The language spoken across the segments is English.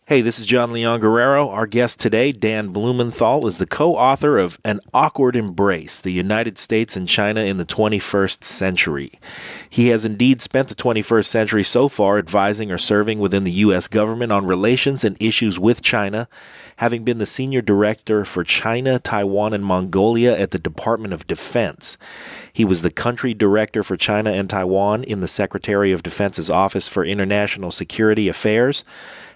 Hey, this is John Leon Guerrero. Our guest today, Dan Blumenthal, is the co-author of An Awkward Embrace, The United States and China in the 21st Century. He has indeed spent the 21st century so far advising or serving within the U.S. government on relations and issues with China, having been the senior director for China, Taiwan, and Mongolia at the Department of Defense. He was the country director for China and Taiwan in the Secretary of Defense's Office for International Security Affairs,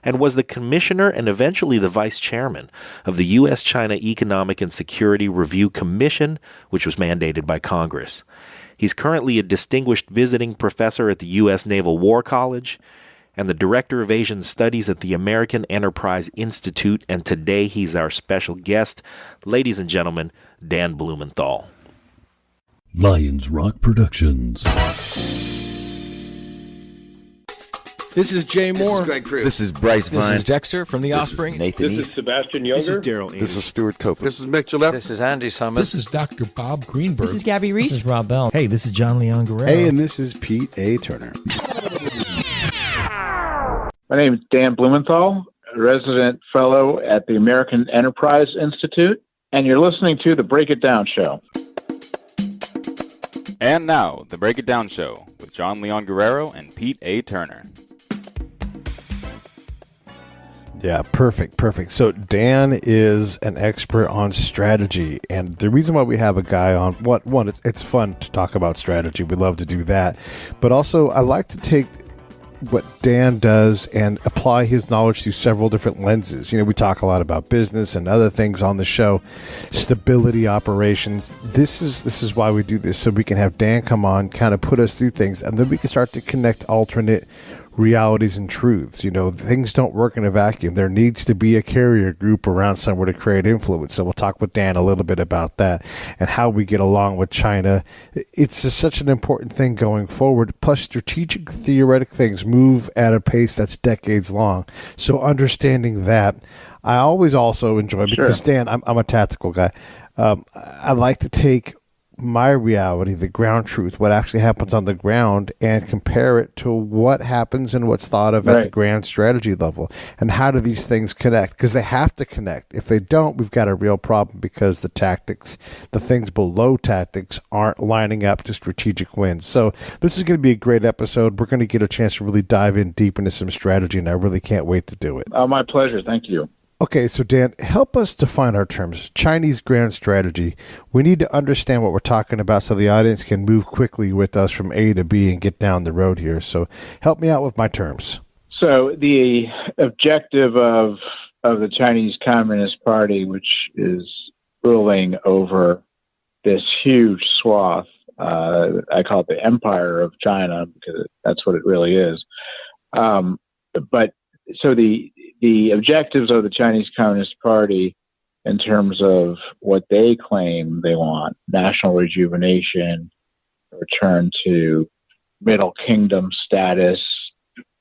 and was the commissioner and eventually the vice chairman of the U.S.-China Economic and Security Review Commission, which was mandated by Congress. He's currently a distinguished visiting professor at the U.S. Naval War College and the director of Asian Studies at the American Enterprise Institute, and today he's our special guest. Ladies and gentlemen, Dan Blumenthal. Lions Rock Productions. This is Jay Moore. This is Greg Cruz. This is Bryce Vine. This is Dexter from The Offspring. This is Nathan This East. is Sebastian Younger. This is Daryl Ames. This is Stuart Copeland. This is Mick Gillette. This is Andy Summers. This is Dr. Bob Greenberg. This is Gabby Reese. This is Rob Bell. Hey, this is John Leon Guerrero. Hey, and this is Pete A. Turner. My name is Dan Blumenthal, a resident fellow at the American Enterprise Institute, and you're listening to The Break It Down Show. And now, The Break It Down Show with John Leon Guerrero and Pete A. Turner. Yeah, perfect. So Dan is an expert on strategy, and the reason why we have a guy on, one, it's fun to talk about strategy. We love to do that, but also I like to take what Dan does and apply his knowledge through several different lenses. You know, we talk a lot about business and other things on the show, stability, operations. This is why we do this, so we can have Dan come on, kind of put us through things, and then we can start to connect alternate realities and truths. You know, things don't work in a vacuum. There needs to be a carrier group around somewhere to create influence. So we'll talk with Dan a little bit about that and how we get along with China. It's just such an important thing going forward. Plus, strategic, theoretic things move at a pace that's decades long. So understanding that, I always also enjoy, because Dan, I'm a tactical guy. I like to take my reality, the ground truth, what actually happens on the ground, and compare it to what happens and what's thought of at the grand strategy level. And how do these things connect? Because they have to connect. If they don't, we've got a real problem, because the tactics, the things below tactics, aren't lining up to strategic wins. So this is going to be a great episode. We're going to get a chance to really dive in deep into some strategy, and I really can't wait to do it. My pleasure. Thank you. Okay, so Dan, help us define our terms. Chinese grand strategy. We need to understand what we're talking about so the audience can move quickly with us from A to B and get down the road here. So help me out with my terms. So the objective of the Chinese Communist Party, which is ruling over this huge swath, I call it the Empire of China, because that's what it really is. But so the objectives of the Chinese Communist Party in terms of what they claim they want: national rejuvenation, return to Middle Kingdom status,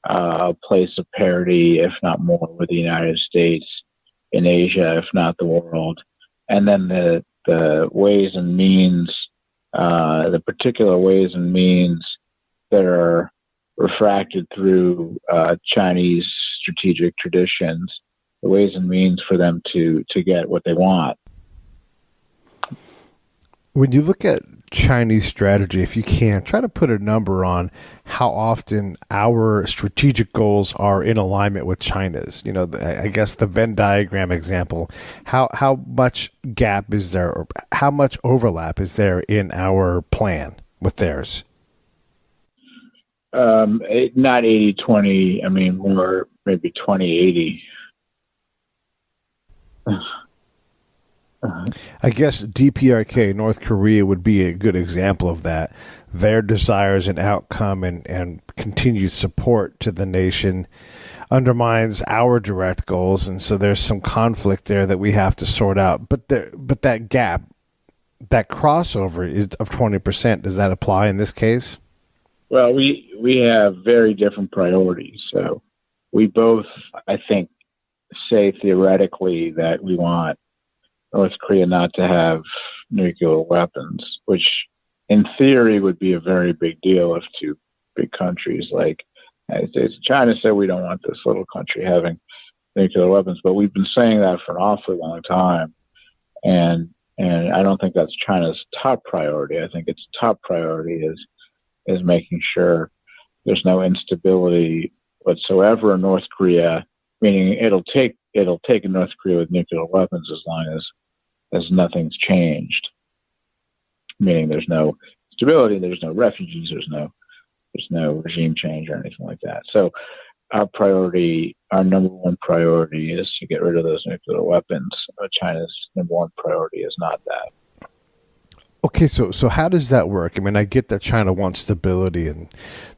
a place of parity, if not more, with the United States in Asia, if not the world. And then the ways and means, the particular ways and means that are refracted through Chinese strategic traditions, the ways and means for them to get what they want. When you look at Chinese strategy, if you can, try to put a number on how often our strategic goals are in alignment with China's. You know, I guess the Venn diagram example, how much gap is there, or how much overlap is there in our plan with theirs? Not 80-20, I mean, more maybe 20-80. I guess DPRK, North Korea, would be a good example of that. Their desires and outcome and continued support to the nation undermines our direct goals, and so there's some conflict there that we have to sort out. But that gap, that crossover is of 20%. Does that apply in this case? Well, we have very different priorities. So we both, I think, say theoretically that we want North Korea not to have nuclear weapons, which in theory would be a very big deal if two big countries like the United States and China said we don't want this little country having nuclear weapons, but we've been saying that for an awfully long time, and I don't think that's China's top priority. I think its top priority is making sure there's no instability whatsoever in North Korea. Meaning, it'll take North Korea with nuclear weapons as long as nothing's changed. Meaning, there's no stability, there's no refugees, there's no regime change or anything like that. So, our number one priority, is to get rid of those nuclear weapons. China's number one priority is not that. Okay, so how does that work? I mean, I get that China wants stability, and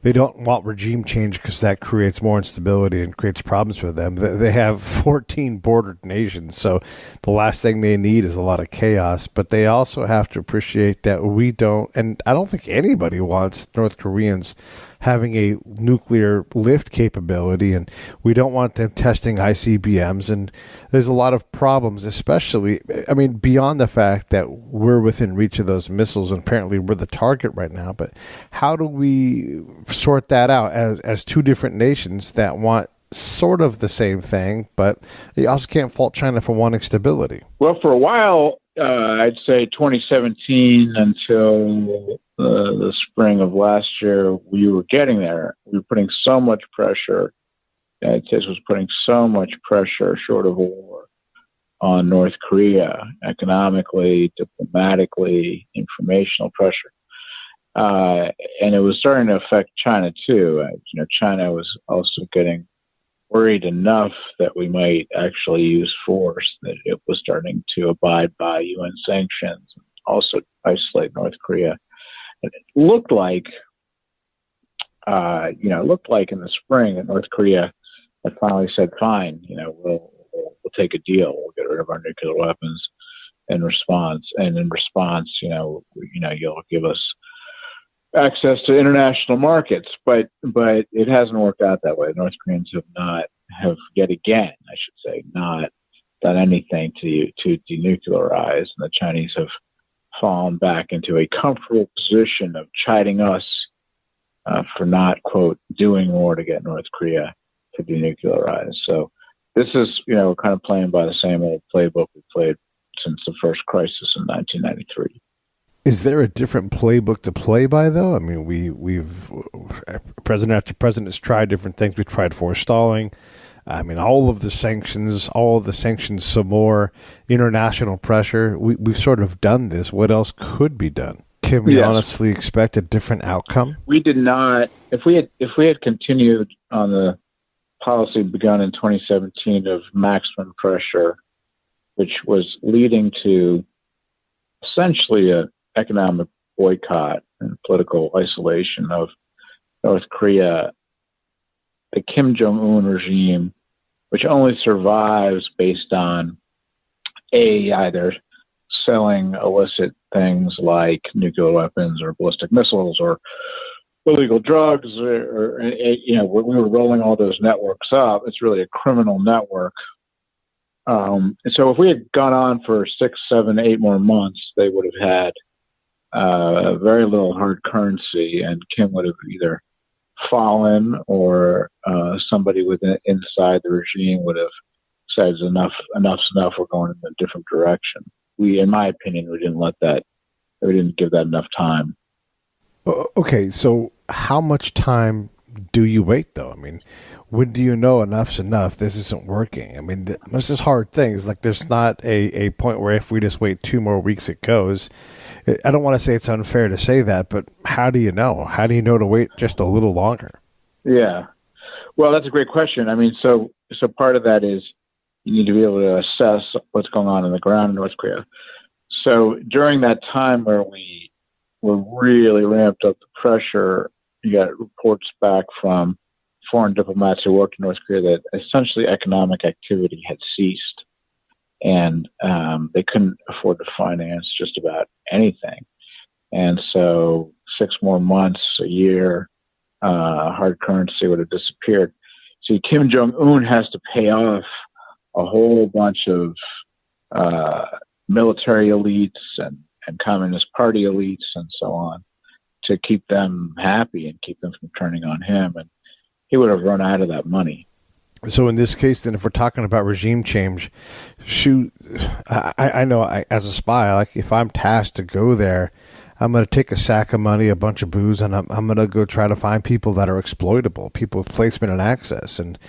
they don't want regime change because that creates more instability and creates problems for them. They have 14 bordered nations, so the last thing they need is a lot of chaos. But they also have to appreciate that we don't, and I don't think anybody wants North Koreans having a nuclear lift capability, and we don't want them testing ICBMs. And there's a lot of problems, especially, I mean, beyond the fact that we're within reach of those missiles, and apparently we're the target right now. But how do we sort that out as two different nations that want sort of the same thing, but you also can't fault China for wanting stability? Well, for a while, I'd say 2017 until the spring of last year, we were getting there. We were putting so much pressure. The United States was putting so much pressure, short of a war, on North Korea, economically, diplomatically, informational pressure. And it was starting to affect China, too. China was also getting worried enough that we might actually use force, that it was starting to abide by UN sanctions, and also isolate North Korea. And it looked like, in the spring that North Korea had finally said, "Fine, we'll take a deal. We'll get rid of our nuclear weapons in response. And in response, you'll give us access to international markets." But it hasn't worked out that way. The North Koreans have yet again, I should say, not done anything to denuclearize, and the Chinese have fallen back into a comfortable position of chiding us for not, quote, doing more to get North Korea to denuclearize. So this is, kind of playing by the same old playbook we played since the first crisis in 1993. Is there a different playbook to play by, though? I mean, we've president after president has tried different things. We've tried forestalling. I mean, all of the sanctions, some more international pressure. We've sort of done this. What else could be done? Can we honestly expect a different outcome? We did not. If we had continued on the policy begun in 2017 of maximum pressure, which was leading to essentially a economic boycott and political isolation of North Korea, the Kim Jong-un regime, which only survives based on either selling illicit things like nuclear weapons or ballistic missiles or illegal drugs, or we were rolling all those networks up. It's really a criminal network. And so if we had gone on for 6, 7, 8 more months, they would have had very little hard currency, and Kim would have either fallen or somebody inside the regime would have said, enough's enough, we're going in a different direction. In my opinion, we didn't give that enough time. Okay, so how much time do you wait, though? I mean, when do you know enough's enough? This isn't working. I mean, this is hard things. Like, there's not a point where if we just wait 2 more weeks, it goes. I don't want to say it's unfair to say that, but how do you know? How do you know to wait just a little longer? Yeah. Well, that's a great question. I mean, so part of that is you need to be able to assess what's going on the ground in North Korea. So during that time where we were really ramped up the pressure, you got reports back from foreign diplomats who worked in North Korea that essentially economic activity had ceased, and they couldn't afford to finance just about anything. And so 6 more months, a year, hard currency would have disappeared. See, Kim Jong-un has to pay off a whole bunch of military elites and Communist Party elites and so on to keep them happy and keep them from turning on him. And he would have run out of that money. So in this case, then, if we're talking about regime change, shoot, I know as a spy, like if I'm tasked to go there, I'm going to take a sack of money, a bunch of booze, and I'm going to go try to find people that are exploitable, people with placement and access, and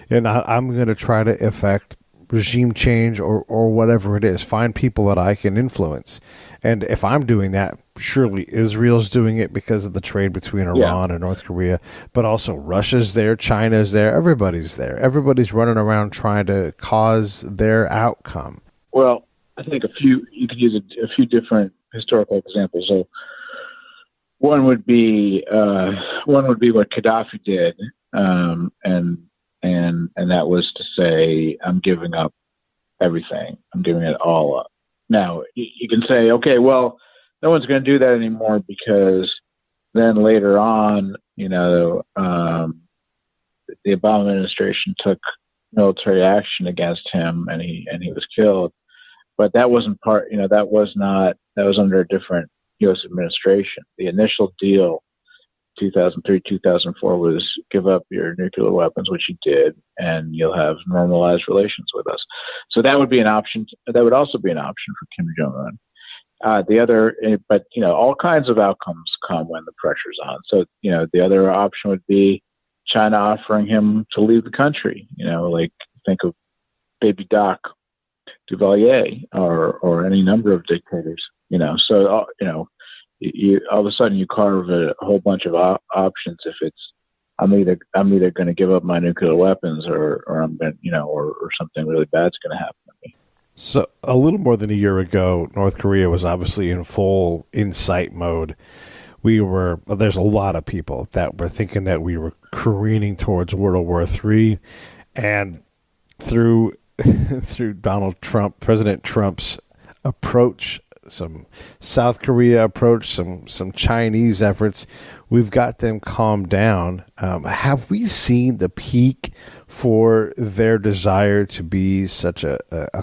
I'm going to try to effect regime change or whatever it is, find people that I can influence. And if I'm doing that, surely Israel's doing it because of the trade between Iran and North Korea, but also Russia's there, China's there, everybody's there. Everybody's running around trying to cause their outcome. Well, I think you could use a few different historical examples. So one would be what Gaddafi did, and that was to say, I'm giving up everything. I'm giving it all up. Now, you can say, okay, well, no one's going to do that anymore because then later on, the Obama administration took military action against him, and he was killed. But that wasn't that was under a different U.S. administration. The initial deal, 2003, 2004, was give up your nuclear weapons, which he did, and you'll have normalized relations with us. So that would be an option. That would also be an option for Kim Jong-un. All kinds of outcomes come when the pressure's on. So, the other option would be China offering him to leave the country. Like think of Baby Doc Duvalier or any number of dictators. So you all of a sudden you carve a whole bunch of options. If it's I'm either going to give up my nuclear weapons or I'm going or something really bad's going to happen to me. So a little more than a year ago, North Korea was obviously in full insight mode. There's a lot of people that were thinking that we were careening towards World War III, and through Donald Trump, President Trump's approach, some South Korea approach, some Chinese efforts, we've got them calmed down. Have we seen the peak for their desire to be such a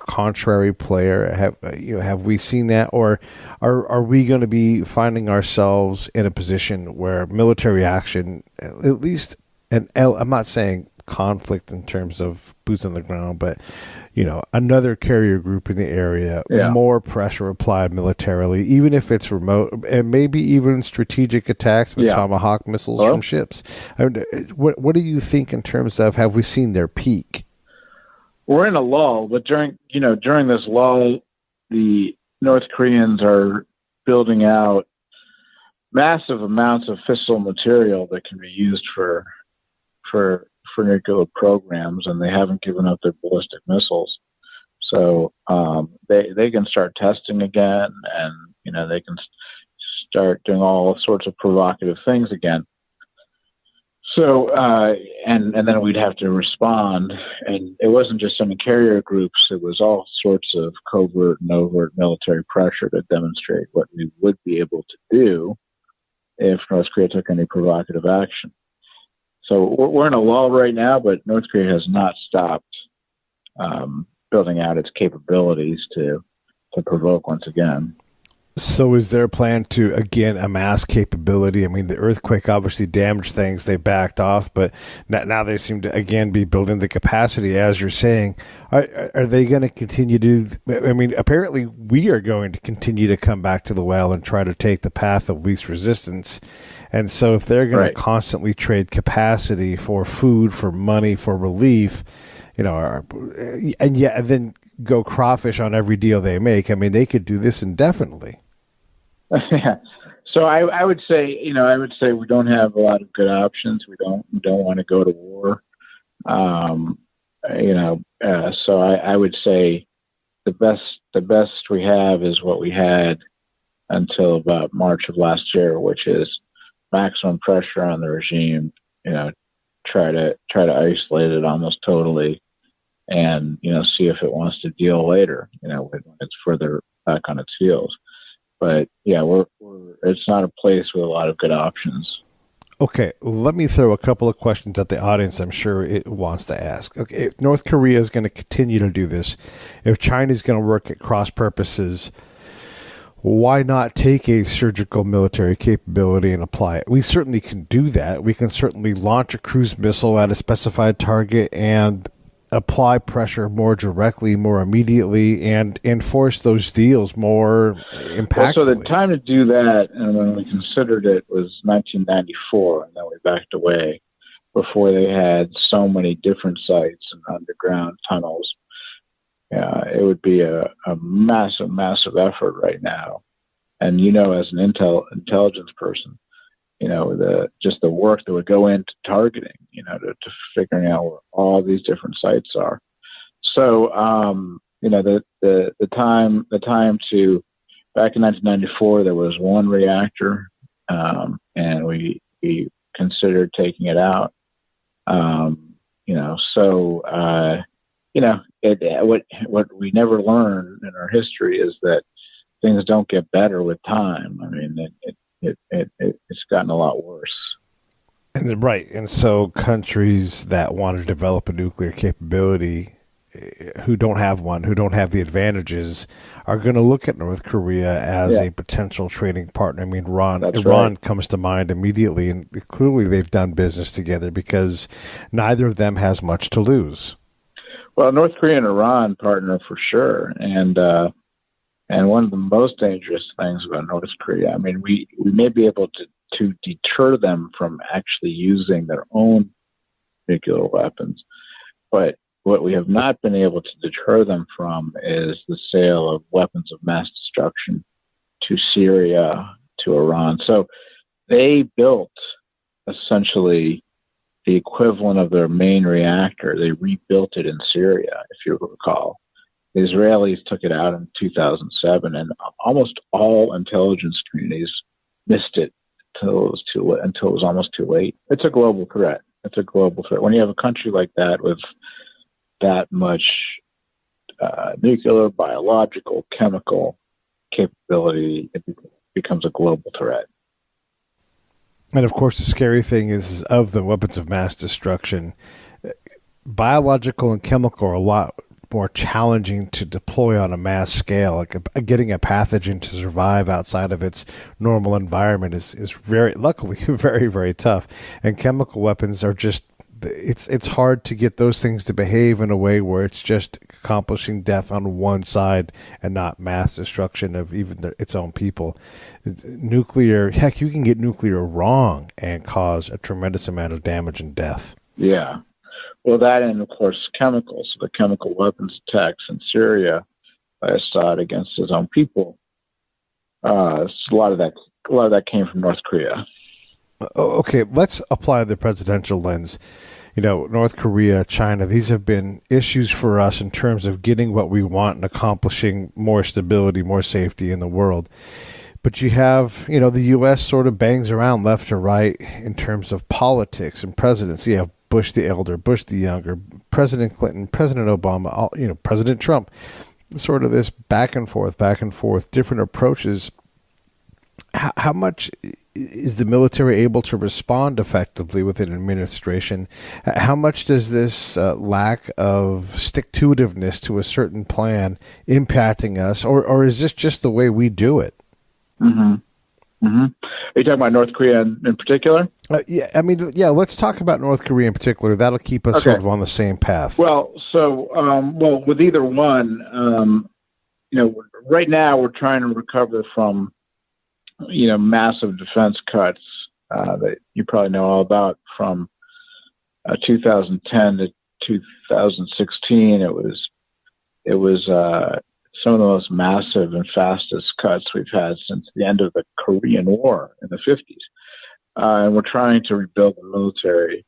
contrary player? Have we seen that, or are we going to be finding ourselves in a position where military action, at least, I'm not saying conflict in terms of boots on the ground, but another carrier group in the area, more pressure applied militarily, even if it's remote, and maybe even strategic attacks with Tomahawk missiles from ships. What do you think in terms of, have we seen their peak? We're in a lull, but during this lull, the North Koreans are building out massive amounts of fissile material that can be used for nuclear programs, and they haven't given up their ballistic missiles. So they can start testing again, and they can start doing all sorts of provocative things again. So and then we'd have to respond, and it wasn't just some carrier groups; it was all sorts of covert and overt military pressure to demonstrate what we would be able to do if North Korea took any provocative action. So we're in a lull right now, but North Korea has not stopped building out its capabilities to provoke once again. So is there a plan to, again, amass capability? I mean, the earthquake obviously damaged things. They backed off, but now they seem to, again, be building the capacity, as you're saying. Are they going to continue to apparently we are going to continue to come back to the well and try to take the path of least resistance. And so if they're going to constantly trade capacity for food, for money, for relief, and then go crawfish on every deal they make, they could do this indefinitely. So I would say, we don't have a lot of good options. We don't want to go to war. So I would say the best we have is what we had until about March of last year, which is maximum pressure on the regime, try to isolate it almost totally, and see if it wants to deal later, when it's further back on its heels. But it's not a place with a lot of good options. Okay, let me throw a couple of questions at the audience I'm sure it wants to ask. Okay, if North Korea is going to continue to do this, if China is going to work at cross purposes, why not take a surgical military capability and apply it? We certainly can do that. We can certainly launch a cruise missile at a specified target and apply pressure more directly, more immediately, and enforce those deals more impactfully. Well, so the time to do that, and when we considered it, was 1994, and then we backed away before they had so many different sites and underground tunnels. It would be a massive, massive effort right now. And, as an intelligence person, the work that would go into targeting, to figuring out where all these different sites are. So, the time to, back in 1994, there was one reactor, and we considered taking it out. What we never learn in our history is that things don't get better with time. I mean, it's gotten a lot worse. And right, and so countries that want to develop a nuclear capability, who don't have one, who don't have the advantages, are going to look at North Korea as a potential trading partner. I mean, Iran comes to mind immediately, and clearly they've done business together because neither of them has much to lose. Well, North Korea and Iran partner for sure, and one of the most dangerous things about North Korea, I mean, we may be able to deter them from actually using their own nuclear weapons, but what we have not been able to deter them from is the sale of weapons of mass destruction to Syria, to Iran. So they built essentially the equivalent of their main reactor. They rebuilt it in Syria, if you recall. The Israelis took it out in 2007, and almost all intelligence communities missed it until it was almost too late. It's a global threat. When you have a country like that with that much nuclear, biological, chemical capability, it becomes a global threat. And of course, the scary thing is of the weapons of mass destruction, biological and chemical are a lot more challenging to deploy on a mass scale. Like getting a pathogen to survive outside of its normal environment is luckily very, very tough. And chemical weapons are just, it's hard to get those things to behave in a way where it's just accomplishing death on one side and not mass destruction of even its own people. Nuclear, heck, you can get nuclear wrong and cause a tremendous amount of damage and death. Yeah. Well, that and, of course, chemicals, the chemical weapons attacks in Syria by Assad against his own people. A lot of that came from North Korea. Okay, let's apply the presidential lens. North Korea, China, these have been issues for us in terms of getting what we want and accomplishing more stability, more safety in the world. But you have, the U.S. sort of bangs around left to right in terms of politics and presidency. You have Bush the elder, Bush the younger, President Clinton, President Obama, President Trump, sort of this back and forth, different approaches. How much is the military able to respond effectively with an administration? How much does this lack of stick-to-itiveness to a certain plan impacting us, or is this just the way we do it? Mm-hmm. Mm-hmm. Are you talking about North Korea in particular? Let's talk about North Korea in particular. That'll keep us sort of on the same path. Well, with either one, right now we're trying to recover from, massive defense cuts that you probably know all about from 2010 to 2016. It was some of the most massive and fastest cuts we've had since the end of the Korean War in the 50s. And we're trying to rebuild the military.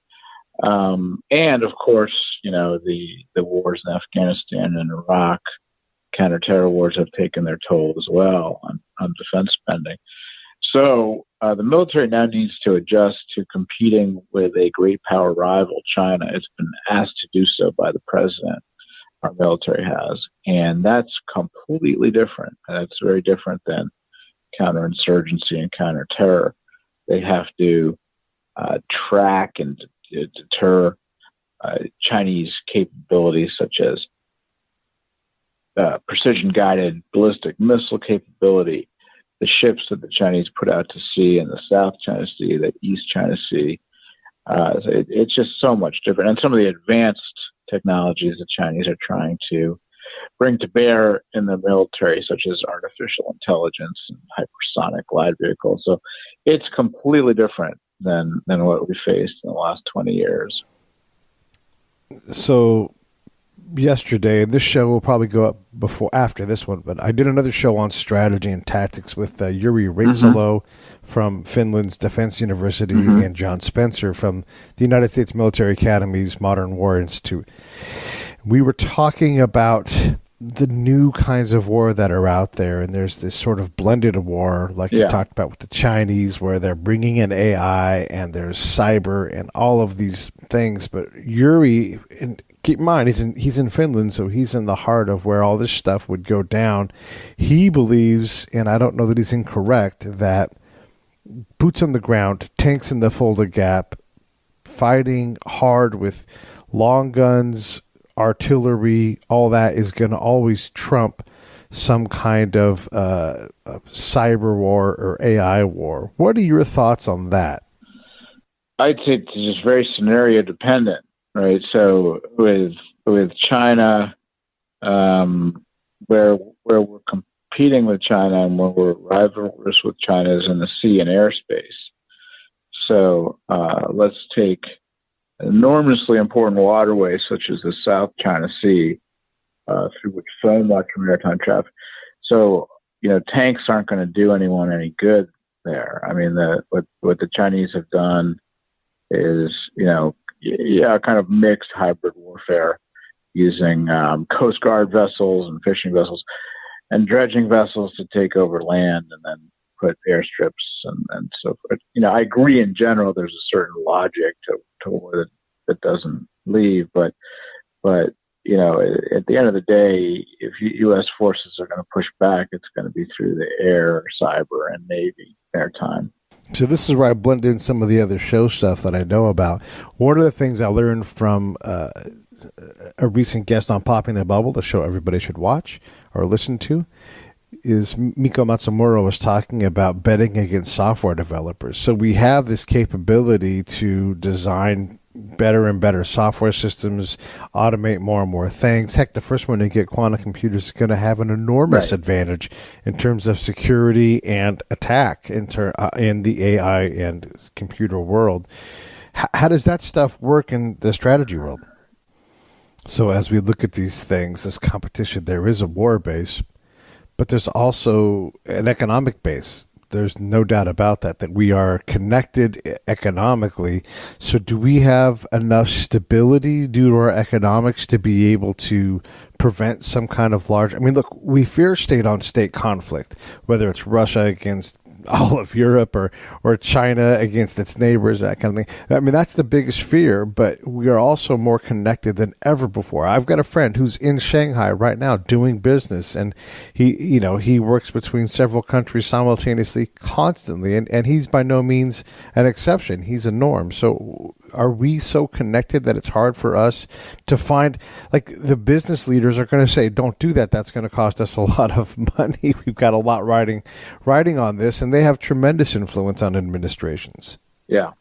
And, of course, the wars in Afghanistan and Iraq, counter-terror wars have taken their toll as well on defense spending. So the military now needs to adjust to competing with a great power rival, China. It's been asked to do so by the president. Our military has, and that's completely different. That's very different than counterinsurgency and counterterror. They have to track and deter Chinese capabilities such as precision-guided ballistic missile capability, the ships that the Chinese put out to sea in the South China Sea, the East China Sea. It's just so much different. And some of the advanced technologies the Chinese are trying to bring to bear in the military, such as artificial intelligence and hypersonic glide vehicles. So it's completely different than what we faced in the last 20 years. So yesterday, and this show will probably go up after this one, but I did another show on strategy and tactics with Jyri Raitasalo from Finland's Defense University and John Spencer from the United States Military Academy's Modern War Institute. We were talking about the new kinds of war that are out there, and there's this sort of blended war, like you talked about with the Chinese, where they're bringing in AI, and there's cyber and all of these things. But Jyri, and keep in mind, he's in Finland, so he's in the heart of where all this stuff would go down. He believes, and I don't know that he's incorrect, that boots on the ground, tanks in the Fulda Gap, fighting hard with long guns, artillery, all that is going to always trump some kind of cyber war or AI war. What are your thoughts on that? I'd say it's just very scenario dependent, right? So with China, where we're competing with China and where we're rivalrous with China is in the sea and airspace. So let's take enormously important waterways such as the South China Sea, through which so much maritime traffic. So, tanks aren't going to do anyone any good there. I mean, what the Chinese have done is, kind of mixed hybrid warfare using Coast Guard vessels and fishing vessels and dredging vessels to take over land and then put airstrips and so forth. I agree in general there's a certain logic to war that doesn't leave, but at the end of the day, if U.S. forces are going to push back, it's going to be through the air, cyber, and Navy maritime. So this is where I blend in some of the other show stuff that I know about. One of the things I learned from a recent guest on Popping the Bubble, the show everybody should watch or listen to, is Miko Matsumura was talking about betting against software developers. So we have this capability to design better and better software systems, automate more and more things. Heck, the first one to get quantum computers is going to have an enormous advantage in terms of security and attack in the AI and computer world. How does that stuff work in the strategy world? So as we look at these things, this competition, there is a war base, but there's also an economic base. There's no doubt about that we are connected economically. So do we have enough stability due to our economics to be able to prevent some kind of large... I mean, look, we fear state-on-state conflict, whether it's Russia against all of Europe or China against its neighbors, that kind of thing. I mean, that's the biggest fear, but we are also more connected than ever before. I've got a friend who's in Shanghai right now doing business, and he works between several countries simultaneously constantly, and he's by no means an exception. He's a norm. So are we so connected that it's hard for us to find, like, the business leaders are going to say, don't do that. That's going to cost us a lot of money. We've got a lot riding on this, and they have tremendous influence on administrations. Yeah,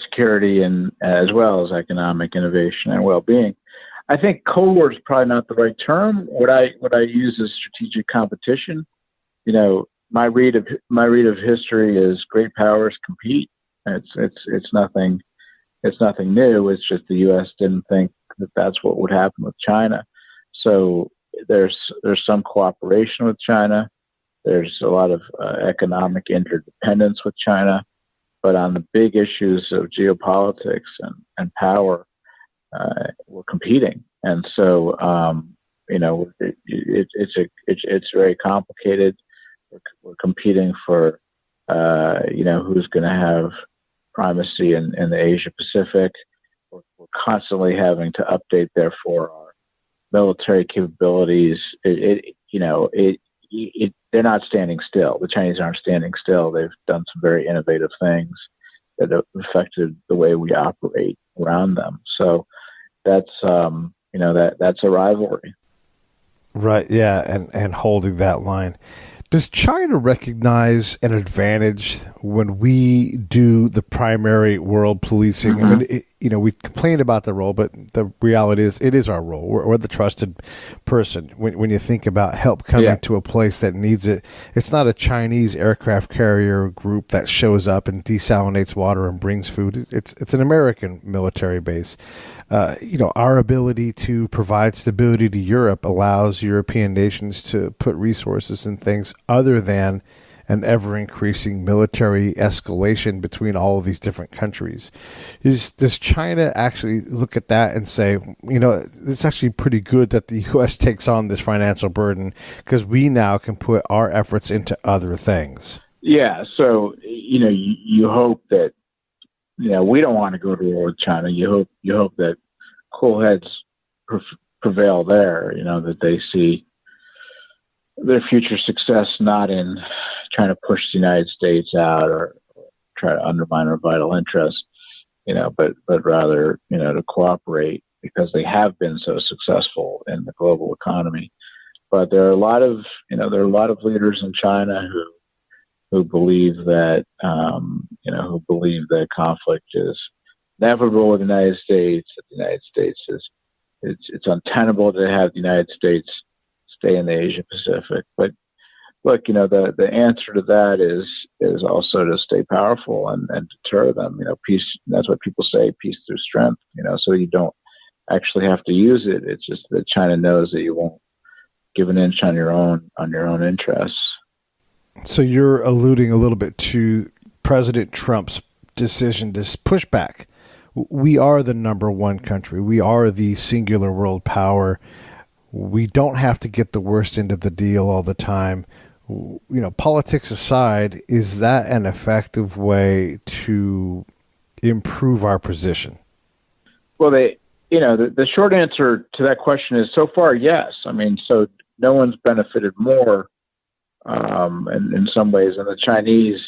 security and as well as economic innovation and well-being. I think Cold War is probably not the right term. What I use is strategic competition. My read of history is great powers compete. It's nothing new. It's just the U.S. didn't think that that's what would happen with China. So there's some cooperation with China. There's a lot of economic interdependence with China, but on the big issues of geopolitics and power, we're competing, and so it's very complicated. We're competing for who's going to have primacy in the Asia Pacific. We're constantly having to update, therefore, our military capabilities. They're not standing still. The Chinese aren't standing still. They've done some very innovative things that have affected the way we operate around them. So that's a rivalry. Right. Yeah. And holding that line. Does China recognize an advantage when we do the primary world policing? Mm-hmm. I mean, we complain about the role, but the reality is it is our role. We're the trusted person. When you think about help coming to a place that needs it, it's not a Chinese aircraft carrier group that shows up and desalinates water and brings food. It's an American military base. Our ability to provide stability to Europe allows European nations to put resources in things other than an ever-increasing military escalation between all of these different countries. Does China actually look at that and say, it's actually pretty good that the U.S. takes on this financial burden because we now can put our efforts into other things? Yeah, so, you hope that, we don't want to go to war with China. You hope that cool heads prevail there, that they see their future success not in trying to push the United States out or try to undermine our vital interests, but rather, to cooperate because they have been so successful in the global economy. But there are a lot of leaders in China who believe that, who believe that conflict is inevitable with the United States, that the United States it's untenable to have the United States stay in the Asia Pacific. But look, the answer to that is also to stay powerful and deter them. Peace, that's what people say, peace through strength, so you don't actually have to use it. It's just that China knows that you won't give an inch on your own interests. So you're alluding a little bit to President Trump's decision to push back. We are the number one country. We are the singular world power. We don't have to get the worst end of the deal all the time. Politics aside, is that an effective way to improve our position? Well, the short answer to that question is so far, yes. I mean, so no one's benefited more in some ways than the Chinese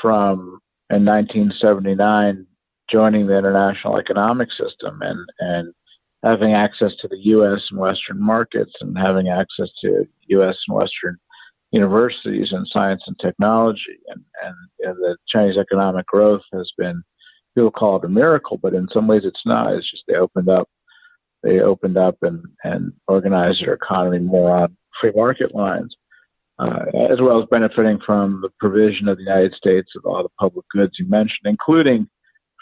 from in 1979 joining the international economic system and having access to the U.S. and Western markets and having access to U.S. and Western universities in science and technology. And the Chinese economic growth has been, people call it a miracle, but in some ways it's not. It's just they opened up and organized their economy more on free market lines, as well as benefiting from the provision of the United States of all the public goods you mentioned, including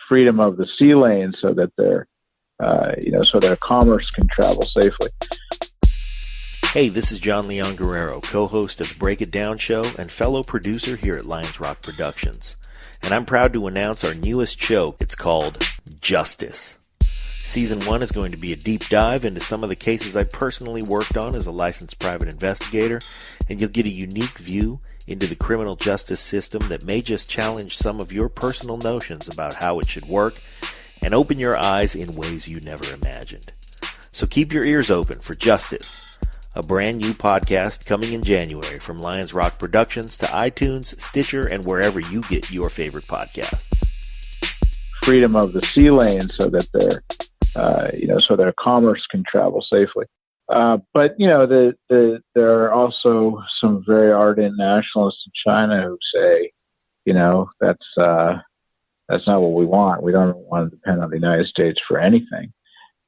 freedom of the sea lane so that so their commerce can travel safely. Hey, this is John Leon Guerrero, co-host of the Break It Down show and fellow producer here at Lions Rock Productions. And I'm proud to announce our newest show. It's called Justice. Season 1 is going to be a deep dive into some of the cases I personally worked on as a licensed private investigator, and you'll get a unique view into the criminal justice system that may just challenge some of your personal notions about how it should work and open your eyes in ways you never imagined. So keep your ears open for Justice, a brand new podcast coming in January from Lions Rock Productions to iTunes, Stitcher, and wherever you get your favorite podcasts. Freedom of the sea lane so that so their commerce can travel safely. But there are also some very ardent nationalists in China who say, that's not what we want. We don't want to depend on the United States for anything,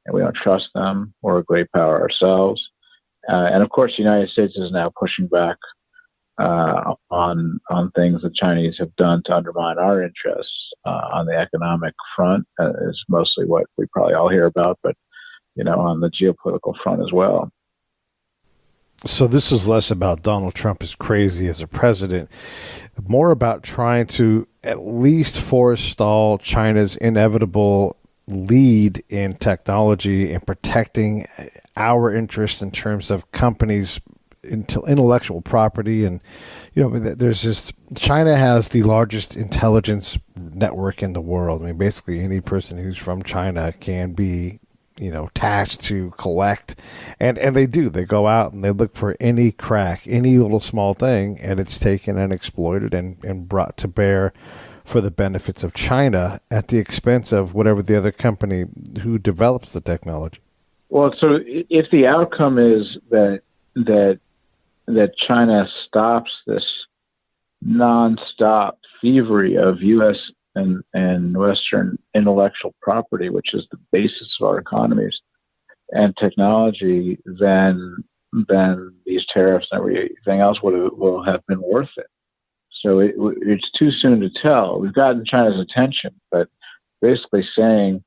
and we don't trust them. We're a great power ourselves. And of course, the United States is now pushing back on things the Chinese have done to undermine our interests on the economic front. Is mostly what we probably all hear about, but on the geopolitical front as well. So this is less about Donald Trump is crazy as a president, more about trying to at least forestall China's inevitable lead in technology and protecting our interests in terms of companies' intellectual property. And, there's this, China has the largest intelligence network in the world. I mean, basically any person who's from China can be tasked to collect, and they do. They go out and they look for any crack, any little small thing, and it's taken and exploited and brought to bear for the benefits of China at the expense of whatever the other company who develops the technology. Well, so if the outcome is that that China stops this nonstop thievery of U.S. and Western intellectual property, which is the basis of our economies and technology, then these tariffs and everything else will have been worth it. So it's too soon to tell. We've gotten China's attention, but basically saying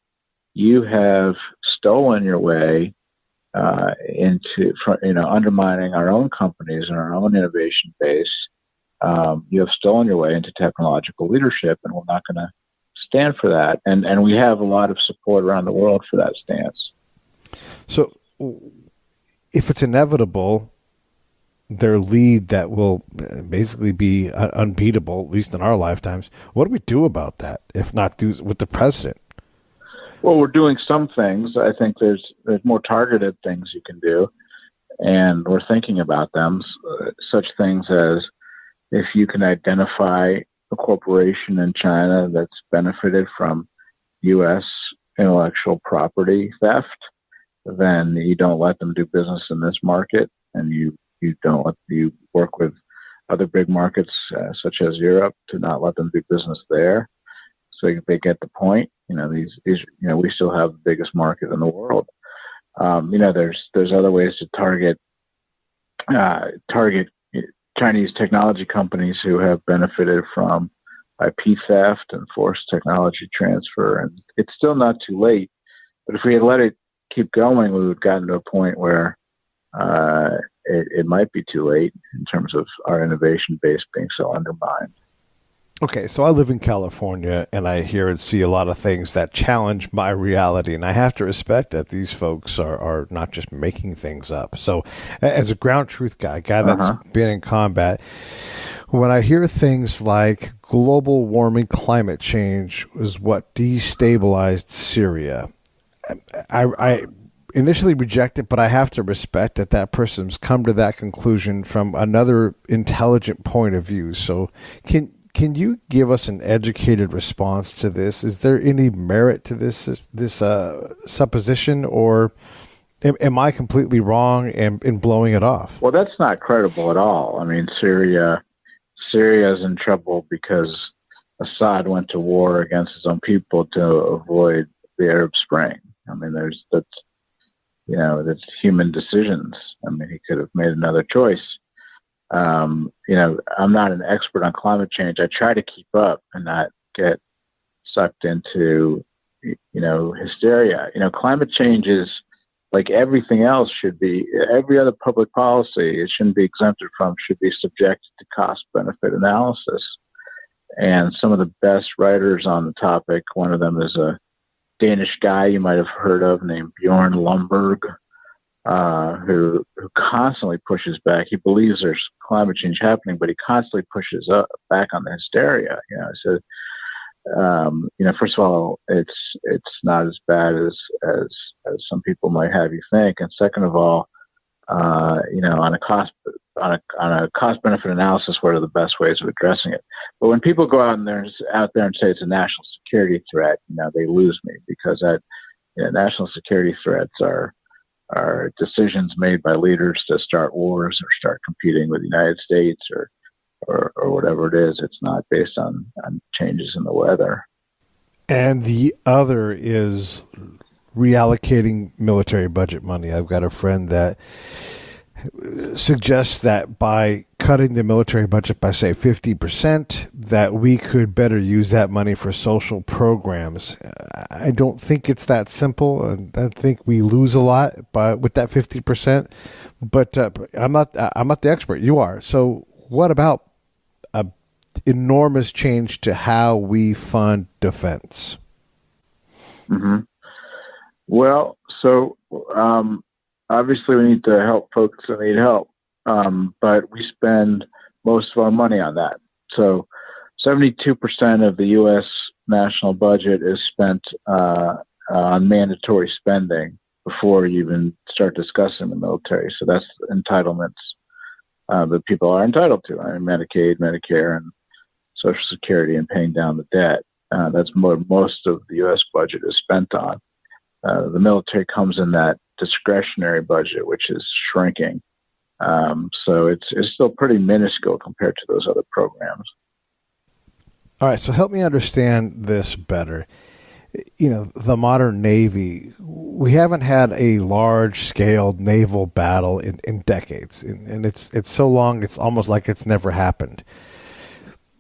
you have stolen your way into undermining our own companies and our own innovation base. You have stolen your way into technological leadership, and we're not going to stand for that. And we have a lot of support around the world for that stance. So if it's inevitable, their lead that will basically be unbeatable, at least in our lifetimes, what do we do about that, if not do with the president? Well, we're doing some things. I think there's more targeted things you can do, and we're thinking about them, such things as if you can identify a corporation in China that's benefited from U.S. intellectual property theft, then you don't let them do business in this market, and you work with other big markets such as Europe to not let them do business there. So they get the point. These we still have the biggest market in the world. There's other ways to target Chinese technology companies who have benefited from IP theft and forced technology transfer. And it's still not too late. But if we had let it keep going, we would have gotten to a point where it might be too late in terms of our innovation base being so undermined. Okay, so I live in California, and I hear and see a lot of things that challenge my reality, and I have to respect that these folks are not just making things up. So as a ground truth guy that's been in combat, when I hear things like global warming, climate change was what destabilized Syria, I initially reject it, but I have to respect that person's come to that conclusion from another intelligent point of view. So can you give us an educated response to this? Is there any merit to this supposition, or am I completely wrong in blowing it off? Well, that's not credible at all. I mean, Syria is in trouble because Assad went to war against his own people to avoid the Arab Spring. I mean, that's human decisions. I mean, he could have made another choice. I'm not an expert on climate change. I try to keep up and not get sucked into, hysteria. Climate change is like everything else should be, every other public policy it shouldn't be exempted from, should be subjected to cost-benefit analysis. And some of the best writers on the topic, one of them is a Danish guy you might have heard of named Bjorn Lomborg, who constantly pushes back. He believes there's climate change happening, but he constantly pushes back on the hysteria. So first of all, it's not as bad as some people might have you think, and second of all, on a cost benefit analysis, what are the best ways of addressing it? But when people go out there and say it's a national security threat, they lose me, because national security threats are decisions made by leaders to start wars or start competing with the United States or whatever it is. It's not based on changes in the weather. And the other is reallocating military budget money. I've got a friend that suggests that by cutting the military budget by, say, 50%, that we could better use that money for social programs. I don't think it's that simple, and I think we lose a lot with that 50%. But I'm not the expert. You are. So what about an enormous change to how we fund defense? Mm-hmm. Well, so obviously we need to help folks that need help, but we spend most of our money on that. So 72% of the U.S. national budget is spent on mandatory spending before you even start discussing the military. So that's entitlements that people are entitled to. Medicaid, Medicare, and Social Security, and paying down the debt. That's what most of the U.S. budget is spent on. The military comes in that discretionary budget, which is shrinking So it's still pretty minuscule compared to those other programs. All right, so help me understand this better. The modern Navy, we haven't had a large-scale naval battle in decades, and it's so long, it's almost like it's never happened.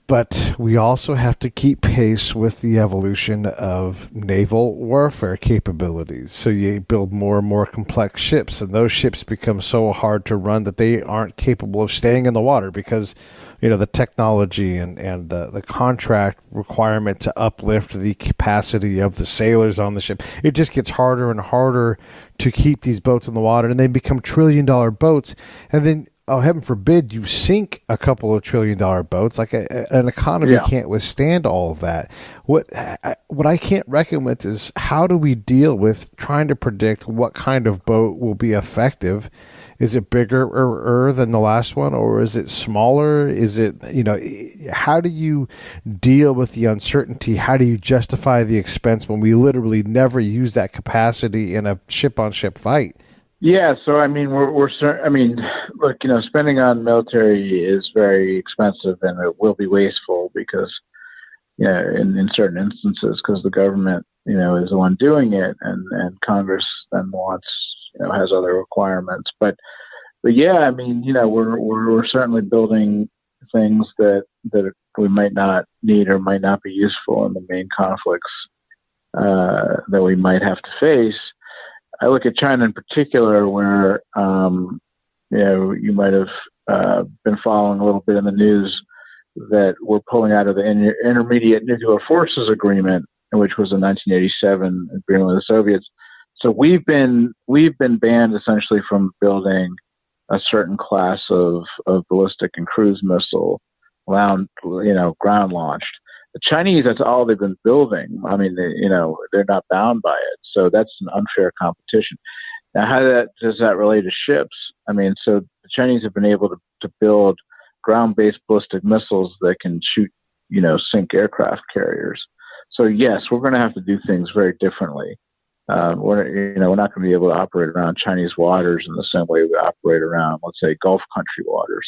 But we also have to keep pace with the evolution of naval warfare capabilities. So you build more and more complex ships, and those ships become so hard to run that they aren't capable of staying in the water because, the technology and the contract requirement to uplift the capacity of the sailors on the ship. It just gets harder and harder to keep these boats in the water, and they become trillion-dollar boats. And then, oh, heaven forbid, you sink a couple of trillion-dollar boats. Like an economy can't withstand all of that. What I can't reckon with is how do we deal with trying to predict what kind of boat will be effective? Is it bigger than the last one, or is it smaller? Is it, how do you deal with the uncertainty? How do you justify the expense when we literally never use that capacity in a ship-on-ship fight? Yeah, so I mean, look, spending on military is very expensive, and it will be wasteful because, in certain instances, because the government, is the one doing it, and Congress then wants, has other requirements. But yeah, I mean, we're certainly building things that we might not need or might not be useful in the main conflicts that we might have to face. I look at China in particular, where you might have been following a little bit in the news that we're pulling out of the Intermediate Nuclear Forces Agreement, which was a 1987 agreement with the Soviets. So we've been banned essentially from building a certain class of ballistic and cruise missile, ground launched. The Chinese, that's all they've been building. I mean, they're not bound by it. So that's an unfair competition. Now, how does that relate to ships? I mean, so the Chinese have been able to build ground-based ballistic missiles that can shoot, sink aircraft carriers. So yes, we're going to have to do things very differently. We're not going to be able to operate around Chinese waters in the same way we operate around, let's say, Gulf country waters.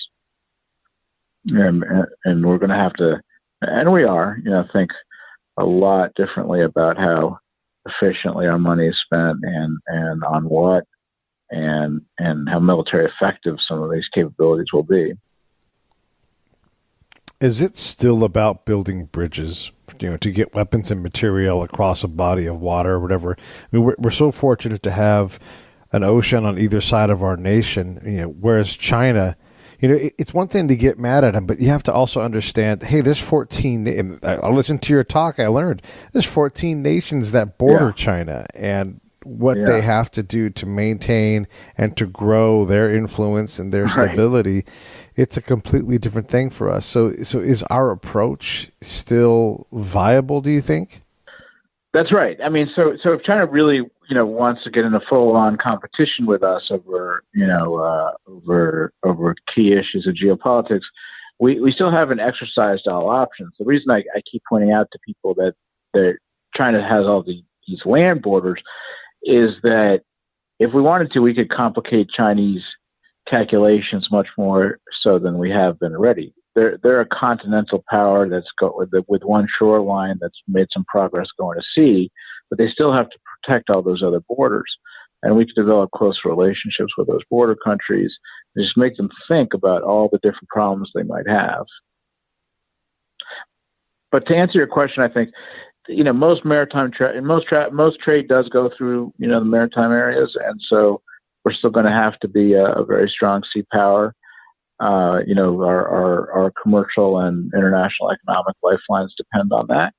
And we're going to have to, and we are, think a lot differently about how efficiently our money is spent and on what and how military effective some of these capabilities will be. Is it still about building bridges, to get weapons and material across a body of water or whatever? I mean, we're so fortunate to have an ocean on either side of our nation, whereas China, it's one thing to get mad at them, but you have to also understand, hey, there's 14, and I listened to your talk, I learned there's 14 nations that border China, and what they have to do to maintain and to grow their influence and their stability, it's a completely different thing for us. So is our approach still viable, do you think? That's right. I mean, so if China really, wants to get in a full-on competition with us over key issues of geopolitics, we still haven't exercised all options. The reason I keep pointing out to people that China has all these land borders is that if we wanted to, we could complicate Chinese calculations much more so than we have been already. They're a continental power that's with one shoreline that's made some progress going to sea, but they still have to protect all those other borders. And we could develop close relationships with those border countries and just make them think about all the different problems they might have. But to answer your question, I think, most maritime most trade does go through, the maritime areas. And so we're still going to have to be a very strong sea power. Our commercial and international economic lifelines depend on that.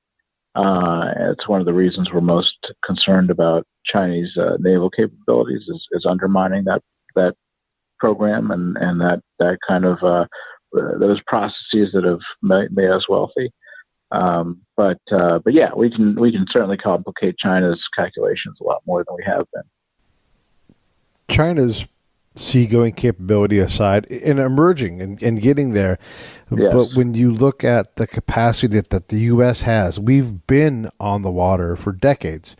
It's one of the reasons we're most concerned about Chinese naval capabilities is undermining that program and that kind of those processes that have made us wealthy. But yeah, we can certainly complicate China's calculations a lot more than we have been. China's seagoing capability aside, and emerging and getting there. Yes. But when you look at the capacity that the U.S. has, we've been on the water for decades.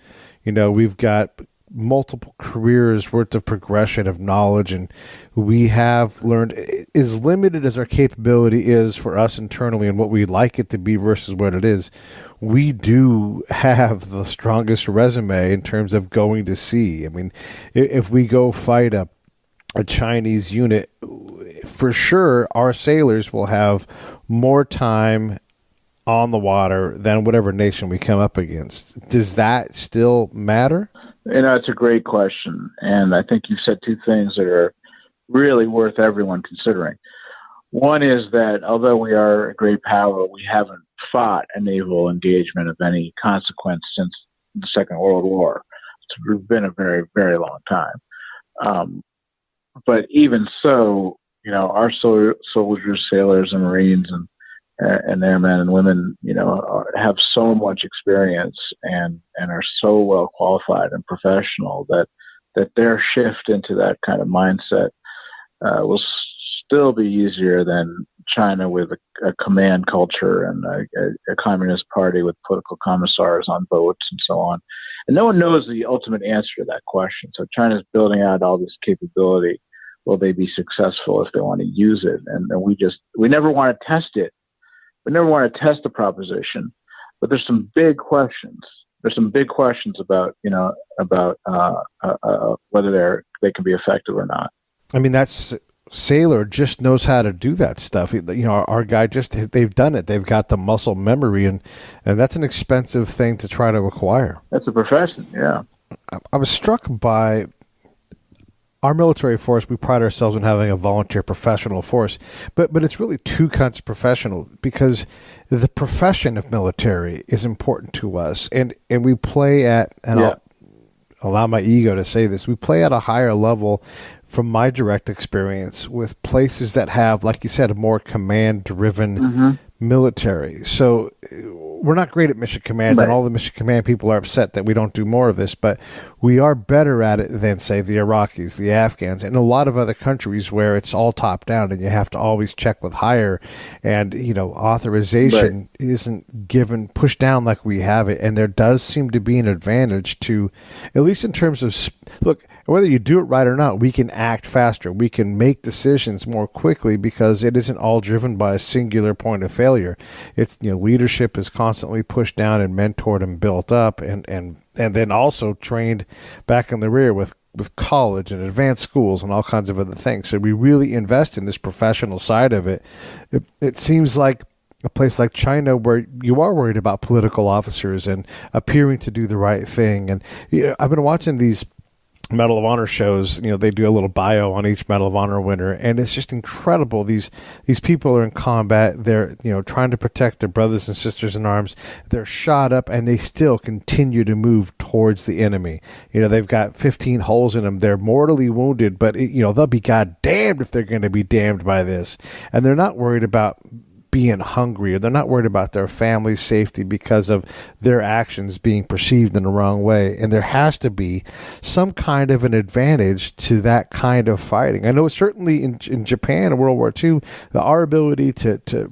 We've got multiple careers worth of progression of knowledge, and we have learned, as limited as our capability is for us internally and what we'd like it to be versus what it is, we do have the strongest resume in terms of going to sea. I mean, if we go fight a Chinese unit, for sure our sailors will have more time on the water than whatever nation we come up against. Does that still matter? It's a great question. And I think you've said two things that are really worth everyone considering. One is that although we are a great power, we haven't fought a naval engagement of any consequence since the Second World War. It's been a very, very long time. But even so, our soldiers, sailors, and Marines and airmen and women, have so much experience and are so well qualified and professional that their shift into that kind of mindset will still be easier than China with a command culture and a communist party with political commissars on boats and so on. And no one knows the ultimate answer to that question. So China's building out all this capability. Will they be successful if they want to use it? And we never want to test it. We never want to test the proposition, but there's some big questions. There's some big questions about whether they can be effective or not. I mean, that's sailor just knows how to do that stuff. Our guy they've done it. They've got the muscle memory, and that's an expensive thing to try to acquire. That's a profession, yeah. I was struck by our military force. We pride ourselves on having a volunteer professional force, but it's really two kinds of professional, because the profession of military is important to us, and we play at, and I'll allow my ego to say this, we play at a higher level from my direct experience with places that have, like you said, a more command-driven military. So we're not great at mission command, and all the mission command people are upset that we don't do more of this, but we are better at it than, say, the Iraqis, the Afghans, and a lot of other countries where it's all top-down and you have to always check with higher, and, authorization isn't pushed down like we have it, and there does seem to be an advantage to, at least in terms of, look, whether you do it right or not, we can act faster. We can make decisions more quickly because it isn't all driven by a singular point of failure. It's, leadership is constantly pushed down and mentored and built up, and then also trained back in the rear with college and advanced schools and all kinds of other things. So we really invest in this professional side of it. It seems like a place like China, where you are worried about political officers and appearing to do the right thing. And I've been watching these Medal of Honor shows. They do a little bio on each Medal of Honor winner, and it's just incredible. These people are in combat. They're trying to protect their brothers and sisters in arms. They're shot up, and they still continue to move towards the enemy. They've got 15 holes in them. They're mortally wounded, but they'll be goddamned if they're going to be damned by this. And they're not worried about being hungry, or they're not worried about their family's safety because of their actions being perceived in the wrong way. And there has to be some kind of an advantage to that kind of fighting. I know certainly in Japan in World War II, our ability to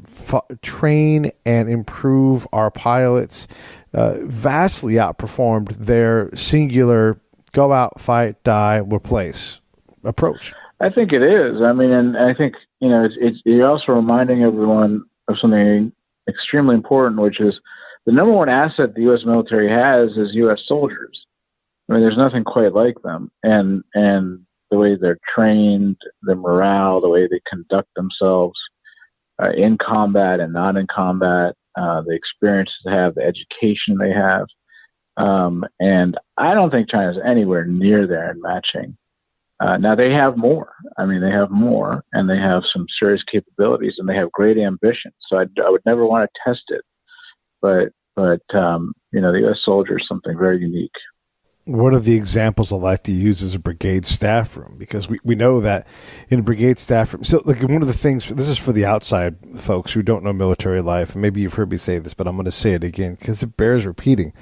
train and improve our pilots vastly outperformed their singular go out, fight, die, replace approach. I think it is. I mean, and I think, you're also reminding everyone of something extremely important, which is the number one asset the U.S. military has is U.S. soldiers. I mean, there's nothing quite like them. And the way they're trained, the morale, the way they conduct themselves in combat and not in combat, the experiences they have, the education they have. And I don't think China's anywhere near there in matching. Now they have more. I mean, they have more, and they have some serious capabilities, and they have great ambitions. So I would never want to test it, but the U.S. soldier is something very unique. One of the examples I like to use is a brigade staff room, because we know that in a brigade staff room. So, one of the things, this is for the outside folks who don't know military life, and maybe you've heard me say this, but I'm going to say it again because it bears repeating.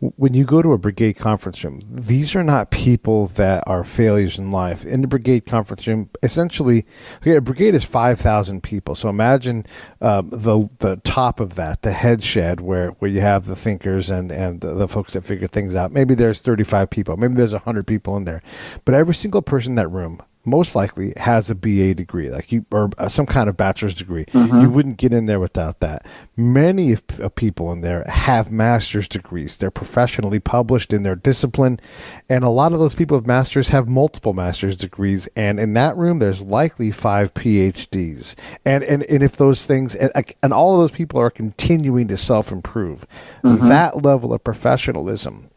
when you go to a brigade conference room, these are not people that are failures in life. In the brigade conference room, essentially, a brigade is 5,000 people. So imagine the top of that, the head shed, where you have the thinkers and the folks that figure things out. Maybe there's 35 people. Maybe there's 100 people in there. But every single person in that room most likely has a BA degree, or some kind of bachelor's degree. Mm-hmm. You wouldn't get in there without that. Many of people in there have master's degrees. They're professionally published in their discipline, and a lot of those people with masters have multiple master's degrees. And in that room, there's likely 5 PhDs. And if those things, and all of those people are continuing to self-improve, Mm-hmm. that level of professionalism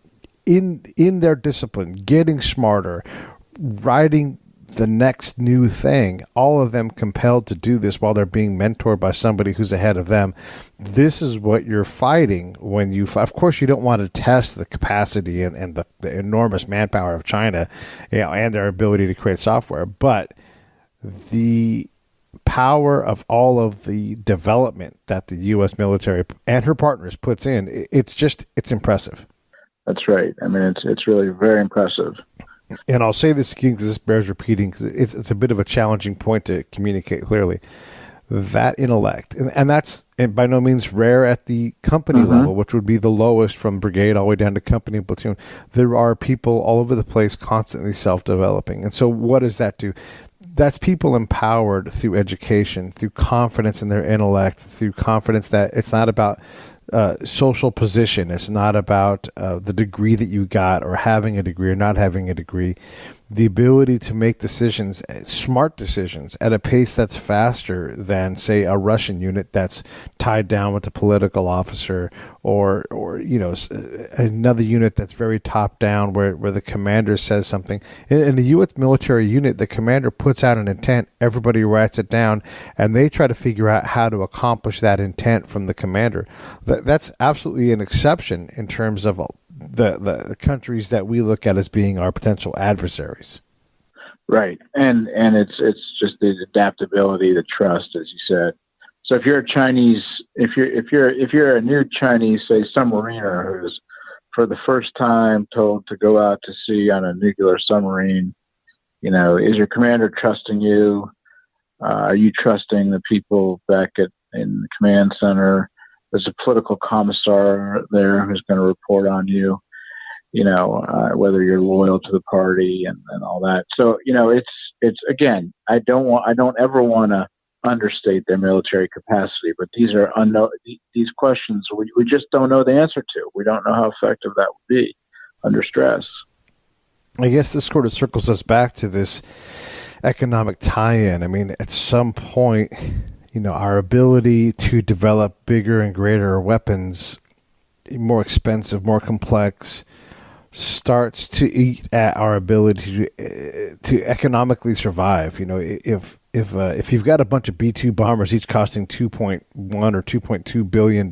in their discipline, getting smarter, writing the next new thing, all of them compelled to do this while they're being mentored by somebody who's ahead of them. This is what you're fighting when you, of course, you don't want to test the capacity and the enormous manpower of China, and their ability to create software, but the power of all of the development that the U.S. military and her partners puts in, it's impressive. That's right. I mean, it's really very impressive. And I'll say this again because this bears repeating, because it's a bit of a challenging point to communicate clearly. That intellect, and that's by no means rare at the company Mm-hmm. level, which would be the lowest from brigade all the way down to company and platoon. There are people all over the place constantly self-developing. And so what does that do? That's people empowered through education, through confidence in their intellect, through confidence that it's not about social position. It's not about the degree that you got, or having a degree or not having a degree. The ability to make decisions, smart decisions, at a pace that's faster than, say, a Russian unit that's tied down with a political officer, or another unit that's very top down, where the commander says something. In the U.S. military unit, the commander puts out an intent, everybody writes it down, and they try to figure out how to accomplish that intent from the commander. That's absolutely an exception in terms of the countries that we look at as being our potential adversaries. Right. And it's just the adaptability, the trust, as you said. So if you're a Chinese, if you're a new Chinese, say, submariner who's for the first time told to go out to sea on a nuclear submarine, is your commander trusting you? Are you trusting the people back in the command center? There's a political commissar there who's going to report on you, whether you're loyal to the party and all that. So, it's again, I don't ever want to understate their military capacity, but these are these questions we just don't know the answer to. We don't know how effective that would be under stress. I guess this sort of circles us back to this economic tie-in. I mean, at some point, our ability to develop bigger and greater weapons, more expensive, more complex, starts to eat at our ability to economically survive. If you've got a bunch of B-2 bombers, each costing $2.1 or $2.2 billion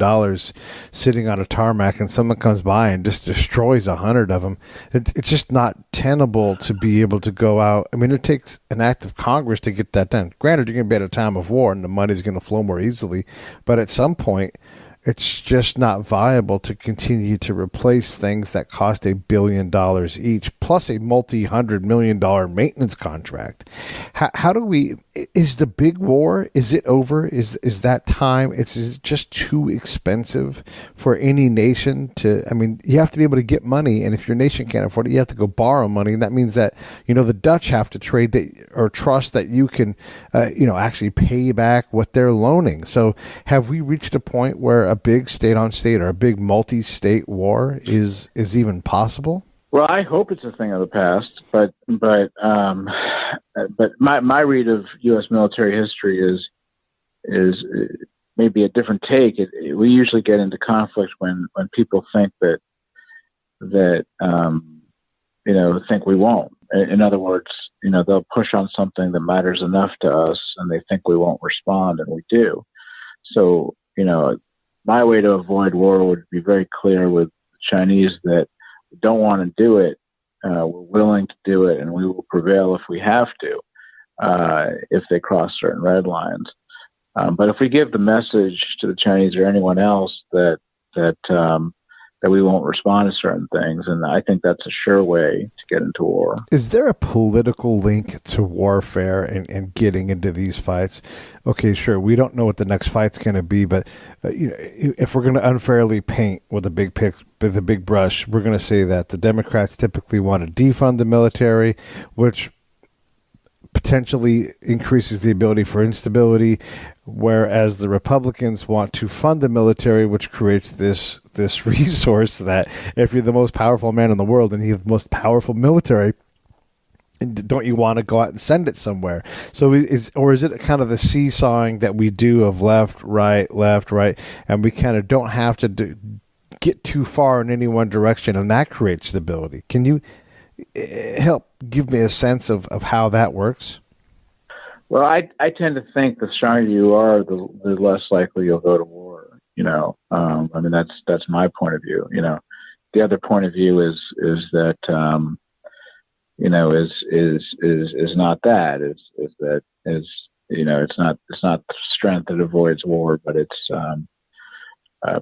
sitting on a tarmac, and someone comes by and just destroys 100 of them, it's just not tenable to be able to go out. I mean, it takes an act of Congress to get that done. Granted, you're going to be at a time of war and the money's going to flow more easily, but at some point, it's just not viable to continue to replace things that cost $1 billion each, plus a multi-$100 million maintenance contract. How do we? Is the big war? Is it over? Is that time? Is it just too expensive for any nation to? I mean, you have to be able to get money, and if your nation can't afford it, you have to go borrow money, and that means that the Dutch have to trade that or trust that you can, actually pay back what they're loaning. So, have we reached a point where a big state-on-state or a big multi-state war is even possible? Well, I hope it's a thing of the past, but my read of U.S. military history is maybe a different take. We usually get into conflict when people think that think we won't. In other words, they'll push on something that matters enough to us, and they think we won't respond, and we do. So, my way to avoid war would be very clear with the Chinese that we don't want to do it. We're willing to do it, and we will prevail if we have to, if they cross certain red lines. But if we give the message to the Chinese or anyone else that that we won't respond to certain things. And I think that's a sure way to get into war. Is there a political link to warfare and getting into these fights? Okay, sure, we don't know what the next fight's going to be, but if we're going to unfairly paint with a big brush, we're going to say that the Democrats typically want to defund the military, which potentially increases the ability for instability, whereas the Republicans want to fund the military, which creates this resource that if you're the most powerful man in the world and you have the most powerful military, don't you want to go out and send it somewhere? So is it kind of the seesawing that we do of left, right, and we kind of don't have to get too far in any one direction, and that creates stability? Can you help give me a sense of how that works? Well, I tend to think the stronger you are, the less likely you'll go to war. I mean, that's my point of view. The other point of view is that is not that. Is that it's not strength that avoids war, but it's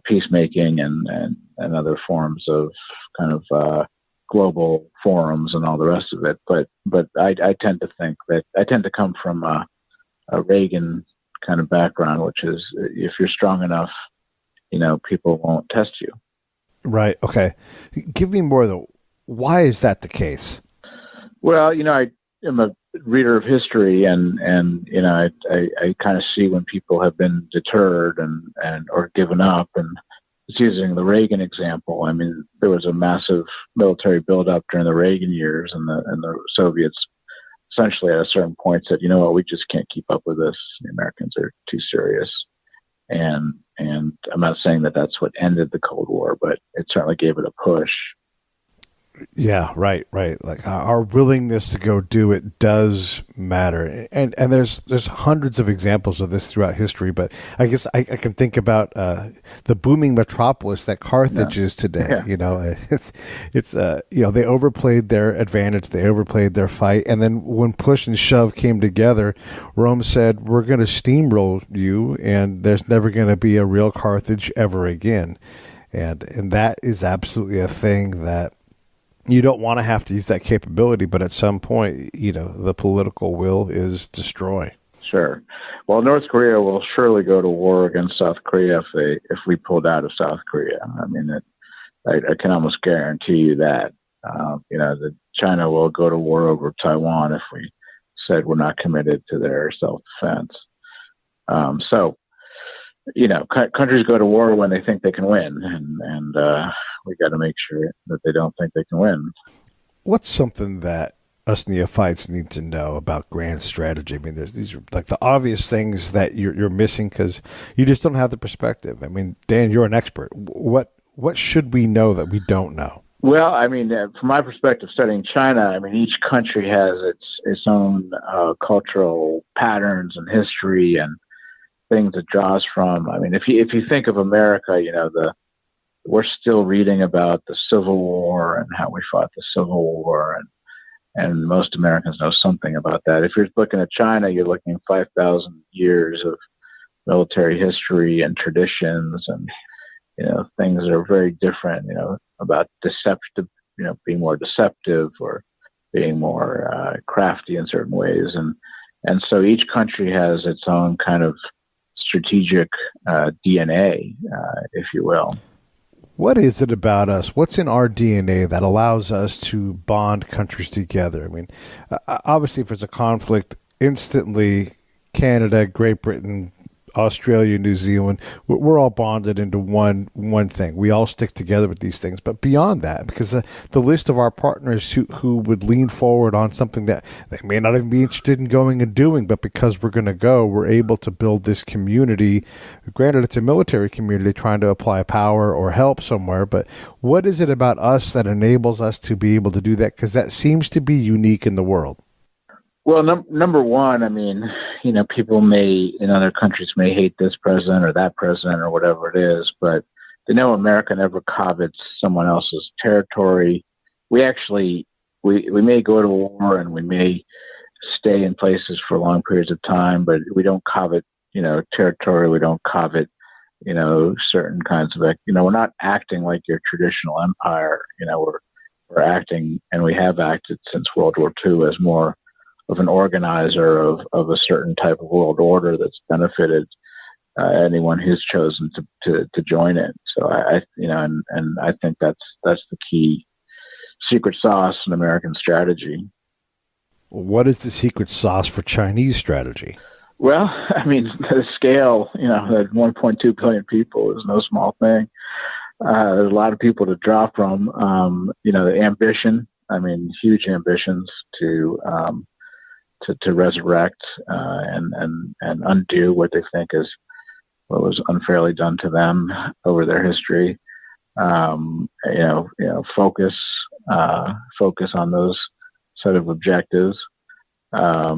peacemaking and other forms of kind of global forums and all the rest of it. But I tend to think that I tend to come from a Reagan kind of background, which is if you're strong enough, people won't test you. Right. Okay. Give me more though. Why is that the case? Well, I am a reader of history, and I kind of see when people have been deterred and or given up. And just using the Reagan example, I mean, there was a massive military buildup during the Reagan years, and the Soviets essentially at a certain point said, we just can't keep up with this. The Americans are too serious. And I'm not saying that that's what ended the Cold War, but it certainly gave it a push. Yeah, right. Like our willingness to go do it does matter, and there's hundreds of examples of this throughout history. But I guess I can think about the booming metropolis that Carthage is today. Yeah. It's they overplayed their advantage, they overplayed their fight, and then when push and shove came together, Rome said, "We're going to steamroll you, and there's never going to be a real Carthage ever again." And that is absolutely a thing that you don't want to have to use that capability, but at some point, the political will is destroy. Sure. Well, North Korea will surely go to war against South Korea if we pulled out of South Korea. I mean, I can almost guarantee you that. That China will go to war over Taiwan if we said we're not committed to their self-defense. Countries go to war when they think they can win, and we got to make sure that they don't think they can win. What's something that us neophytes need to know about grand strategy? I mean, these are like the obvious things that you're missing because you just don't have the perspective. I mean, Dan, you're an expert. What should we know that we don't know? Well, I mean, from my perspective, studying China, I mean, each country has its own cultural patterns and history and things it draws from. I mean, if you think of America, we're still reading about the Civil War and how we fought the Civil War, and most Americans know something about that. If you're looking at China, you're looking at 5,000 years of military history and traditions, and things that are very different. About deceptive, being more deceptive or being more crafty in certain ways, and so each country has its own kind of strategic DNA, if you will. What is it about us? What's in our DNA that allows us to bond countries together? I mean, obviously, if there's a conflict, instantly Canada, Great Britain, Australia, New Zealand, we're all bonded into one thing. We all stick together with these things. But beyond that, because the list of our partners who would lean forward on something that they may not even be interested in going and doing, but because we're going to go, we're able to build this community. Granted, it's a military community trying to apply power or help somewhere, but what is it about us that enables us to be able to do that? Because that seems to be unique in the world. Well, number one, I mean, people in other countries may hate this president or that president or whatever it is, but they know America never covets someone else's territory. We may go to war and we may stay in places for long periods of time, but we don't covet, territory. We don't covet certain kinds of, we're not acting like your traditional empire. We're acting, and we have acted since World War II, as more of an organizer of a certain type of world order that's benefited anyone who's chosen to join it. So I think that's the key secret sauce in American strategy. What is the secret sauce for Chinese strategy? Well, the scale, that 1.2 billion people is no small thing. There's a lot of people to draw from. The ambition, huge ambitions to resurrect and undo what they think is what was unfairly done to them over their history. Focus on those set of objectives. A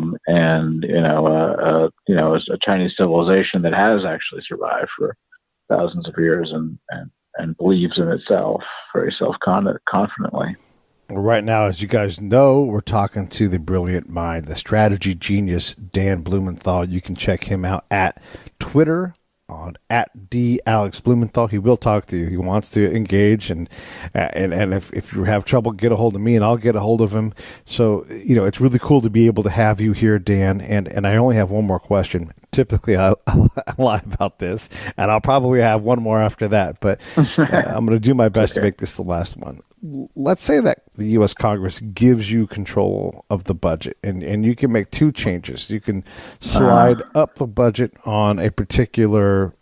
Chinese civilization that has actually survived for thousands of years and believes in itself very self-confidently. Right now, as you guys know, we're talking to the brilliant mind, the strategy genius, Dan Blumenthal. You can check him out at Twitter on @DAlexBlumenthal. He will talk to you. He wants to engage, and if you have trouble, get a hold of me, and I'll get a hold of him. So, it's really cool to be able to have you here, Dan. And I only have one more question. Typically, I lie about this, and I'll probably have one more after that. But I'm going to do my best to make this the last one. Let's say that the U.S. Congress gives you control of the budget, and you can make two changes. You can slide up the budget on a particular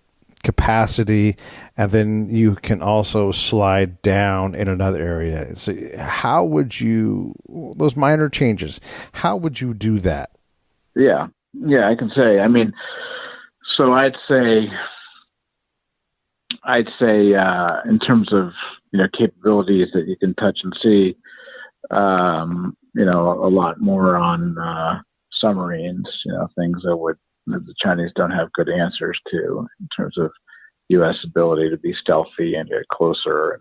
capacity, and then you can also slide down in another area. So how would you, those minor changes, how would you do that? Yeah, I can say. So I'd say in terms of capabilities that you can touch and see, a lot more on submarines, things that the Chinese don't have good answers to in terms of U.S. ability to be stealthy and get closer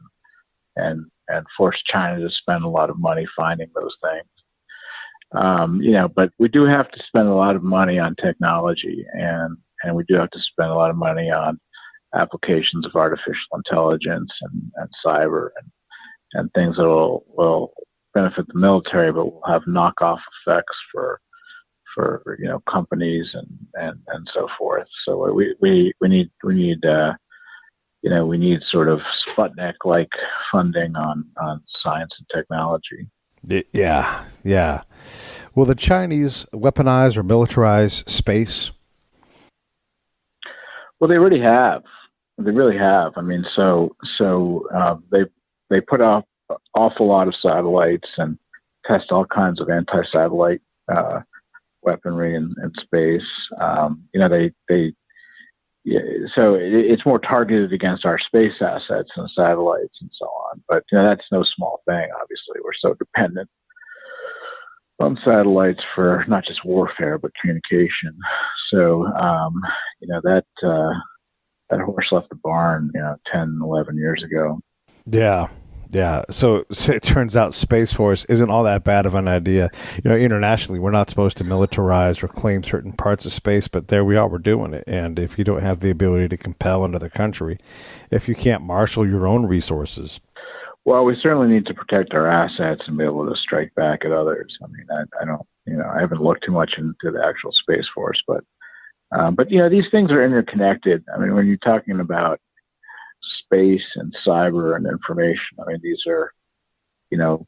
and force China to spend a lot of money finding those things. But we do have to spend a lot of money on technology, and we do have to spend a lot of money on applications of artificial intelligence and cyber and things that will benefit the military, but will have knockoff effects for companies and so forth. So we need sort of Sputnik-like funding on science and technology. Yeah. Will the Chinese weaponize or militarize space? Well, they already have. They really have. They put off an awful lot of satellites and test all kinds of anti-satellite weaponry in space. So it's more targeted against our space assets and satellites and so on. But that's no small thing. Obviously, we're so dependent on satellites for not just warfare but communication. So that horse left the barn 10, 11 years ago. Yeah. So it turns out Space Force isn't all that bad of an idea. Internationally, we're not supposed to militarize or claim certain parts of space, but there we are, we're doing it. And if you don't have the ability to compel another country, if you can't marshal your own resources. Well, we certainly need to protect our assets and be able to strike back at others. I don't, I haven't looked too much into the actual Space Force, but these things are interconnected. When you're talking about space and cyber and information, these are,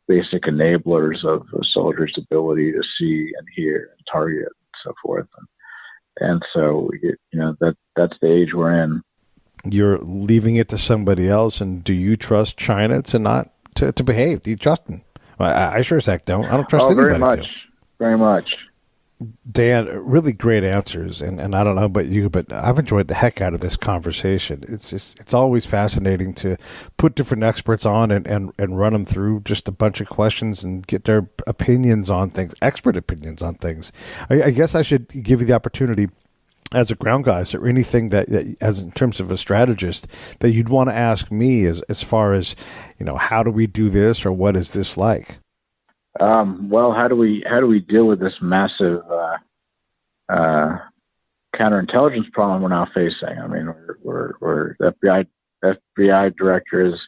basic enablers of a soldier's ability to see and hear and target and so forth. And so, that's the age we're in. You're leaving it to somebody else, and do you trust China to behave? Do you trust them? Well, I sure as heck don't. I don't trust anybody. Very much. Dan, really great answers, and I don't know about you, but I've enjoyed the heck out of this conversation. It's always fascinating to put different experts on and run them through just a bunch of questions and get their opinions on things, expert opinions on things. I guess I should give you the opportunity as a ground guy. Is there anything that as in terms of a strategist, that you'd want to ask me as far as, how do we do this, or what is this like? Well, how do we deal with this massive kind counterintelligence problem we're now facing. I mean, we're FBI director is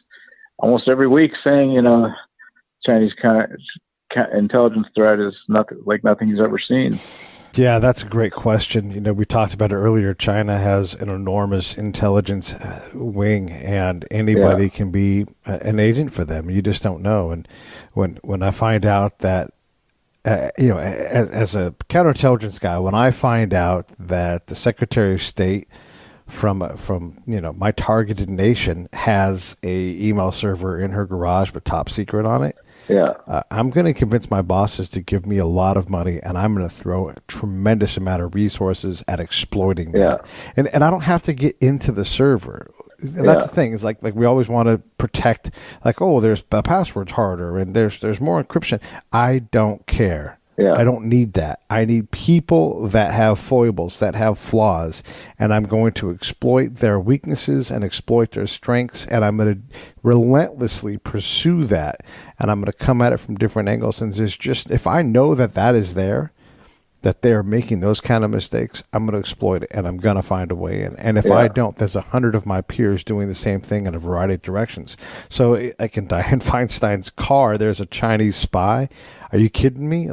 almost every week saying, Chinese intelligence threat is nothing he's ever seen. Yeah, that's a great question. We talked about it earlier. China has an enormous intelligence wing, and anybody can be an agent for them. You just don't know. And when I find out that, as a counterintelligence guy, when I find out that the Secretary of State from my targeted nation has a email server in her garage but top secret on it, I'm going to convince my bosses to give me a lot of money, and I'm going to throw a tremendous amount of resources at exploiting that. And I don't have to get into the server. And that's the thing, is like we always want to protect, there's the password's harder and there's more encryption. I don't care. I don't need that. I need people that have foibles, that have flaws, and I'm going to exploit their weaknesses and exploit their strengths, and I'm going to relentlessly pursue that, and I'm going to come at it from different angles. And there's just, if I know that is there, that they're making those kind of mistakes, I'm going to exploit it, and I'm going to find a way in. And if I don't, there's 100 of my peers doing the same thing in a variety of directions. So like in Dianne Feinstein's car, there's a Chinese spy. Are you kidding me?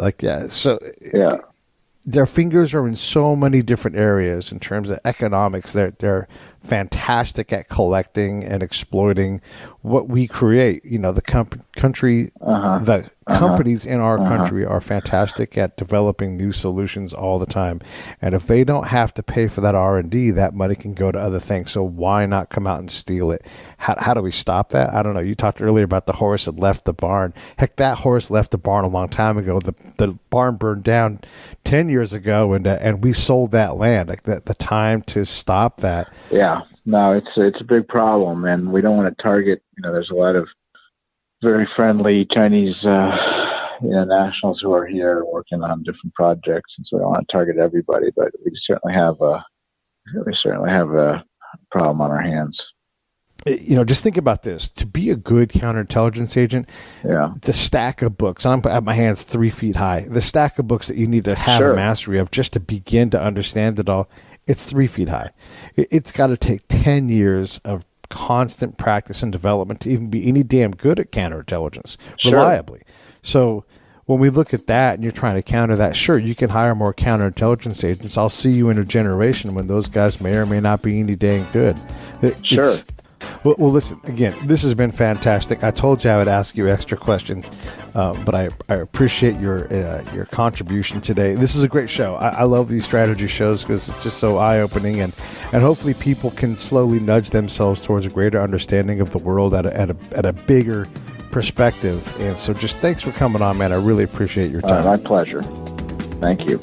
Their fingers are in so many different areas in terms of economics. They're fantastic at collecting and exploiting what we create. The country, the companies in our country are fantastic at developing new solutions all the time. And if they don't have to pay for that R&D, that money can go to other things. So why not come out and steal it? How do we stop that? I don't know. You talked earlier about the horse that left the barn. Heck, that horse left the barn a long time ago. The barn burned down 10 years ago, and we sold that land. Like the time to stop that. Yeah, no, it's a big problem, and we don't want to target. There's a lot of very friendly Chinese nationals who are here working on different projects, and so we don't want to target everybody. But we certainly have a problem on our hands. Just think about this. To be a good counterintelligence agent, the stack of books, I'm at my hands 3 feet high, the stack of books that you need to have a mastery of just to begin to understand it all, it's 3 feet high. It's got to take 10 years of constant practice and development to even be any damn good at counterintelligence reliably. So when we look at that and you're trying to counter that, sure, you can hire more counterintelligence agents. I'll see you in a generation when those guys may or may not be any dang good. Well, listen, again, this has been fantastic. I told you I would ask you extra questions, but I appreciate your contribution today. This is a great show. I love these strategy shows because it's just so eye-opening, and hopefully people can slowly nudge themselves towards a greater understanding of the world at a bigger perspective. And so just thanks for coming on, man. I really appreciate your time. My pleasure. Thank you.